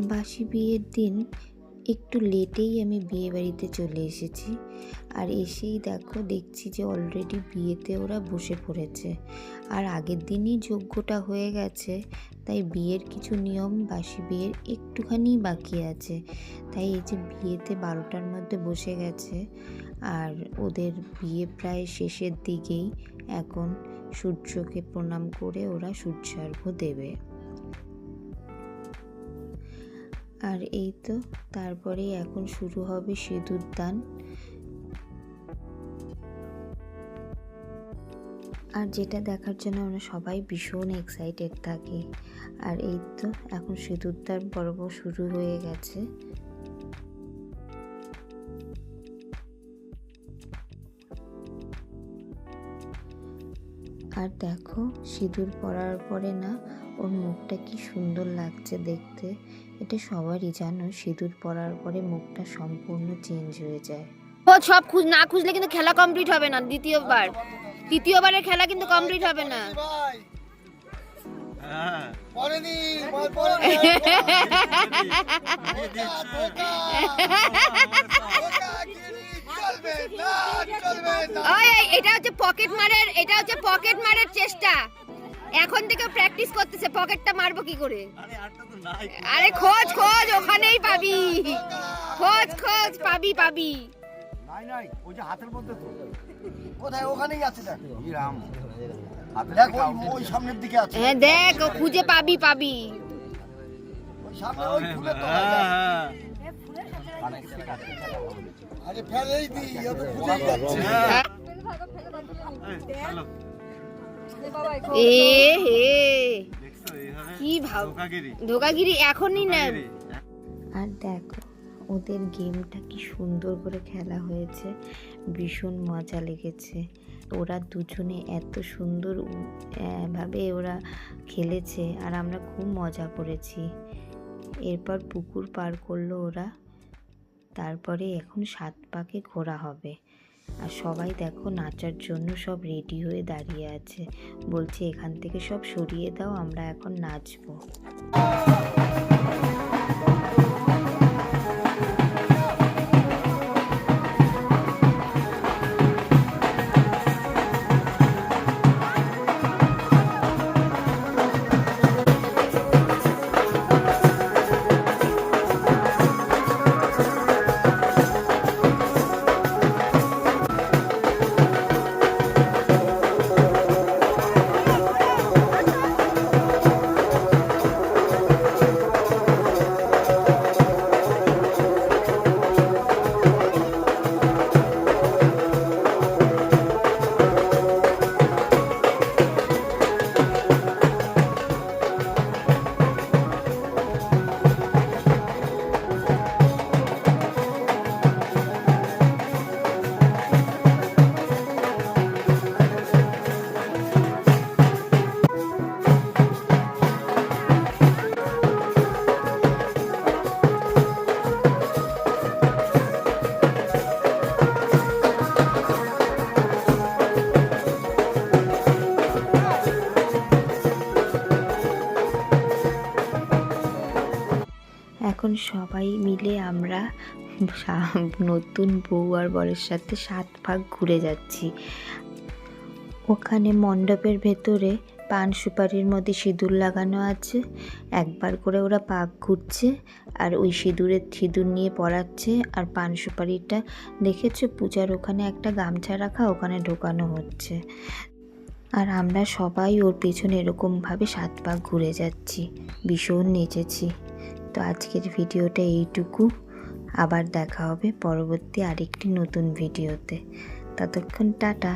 বাসি বিয়ের দিন একটু লেটেই আমি বিয়ে বাড়িতে চলে এসেছি। আর এসেই দেখছি যে অলরেডি বিয়েতে ওরা বসে পড়েছে। আর আগের দিনই যজ্ঞটা হয়ে গেছে, তাই বিয়ের কিছু নিয়ম বাসি বিয়ের একটুখানি বাকি আছে। তাই এই যে বিয়েতে 12টার মধ্যে বসে গেছে, আর ওদের বিয়ে প্রায় শেষের দিকেই। এখন সূর্যকে প্রণাম করে ওরা সূর্যার্ঘ্য দেবে। আর এই তো তারপরেই এখন শুরু হবে সিঁদুর দান। আর যেটা দেখার জন্য আমরা সবাই ভীষণ এক্সাইটেড থাকি। আর এই তো এখন সিঁদুর দান পর্ব শুরু হয়ে গেছে। আর দেখো সিঁদুর পরার পরে না ওর মুখটা কি সুন্দর লাগছে দেখতে। এটা সবারই জানো, সিঁদুর পরার পরে মুখটা সম্পূর্ণ চেঞ্জ হয়ে যায়। ও সব না খুঁজলে কিন্তু খেলা কমপ্লিট হবে না। তৃতীয়বারের খেলা কিন্তু কমপ্লিট হবে না। এটা হচ্ছে পকেট মারের চেষ্টা। এখন থেকে প্র্যাকটিস করতেছে পকেটটা মারবো কি করে। আরে খোঁজ ওখানেই পাবি। খোঁজ পাবি। নাই ওই যে হাতের মধ্যে তো কোথায় ওখানেই আছে। দেখ রাম দেখ ওই সামনের দিকে আছে। হ্যাঁ দেখ ও খুঁজে পাবি। ওই সামনে ওই ফুলে তো আরে ফেলেই দি ও তো খুঁজেই যাচ্ছে। কি ধোকাগিরি এখনই না। আর দেখো ওদের গেমটা কি সুন্দর করে খেলা হয়েছে, ভীষণ মজা লেগেছে। ওরা দুজনে এত সুন্দর ভাবে ওরা খেলেছে, আর আমরা খুব মজা করেছি। এরপর পুকুর পার করলো ওরা। তারপরে এখন 7 পাকে ঘোরা হবে। আর সবাই দেখো নাচার জন্য সব রেডি হয়ে দাঁড়িয়ে আছে, বলছে এখান থেকে সব সরিয়ে দাও, আমরা এখন নাচবো। এখন সবাই মিলে আমরা নতুন বউ আর বরের সাথে 7 ভাগ ঘুরে যাচ্ছি। ওখানে মণ্ডপের ভেতরে পান সুপারির মধ্যে সিঁদুর লাগানো আছে, একবার করে ওরা পাক ঘুরছে আর ওই সিঁদুর নিয়ে পরাচ্ছে। আর পান সুপারিটা দেখেছো পূজার ওখানে একটা গামছা রাখা, ওখানে ঢোকানো হচ্ছে। আর আমরা সবাই ওর পেছনে এরকমভাবে 7 পাক ঘুরে যাচ্ছি, ভীষণ নেচেছি। তো আজকের ভিডিওটা এইটুকু। আবার দেখা হবে পরবর্তী আরেকটি নতুন ভিডিওতে। ততক্ষণ টাটা।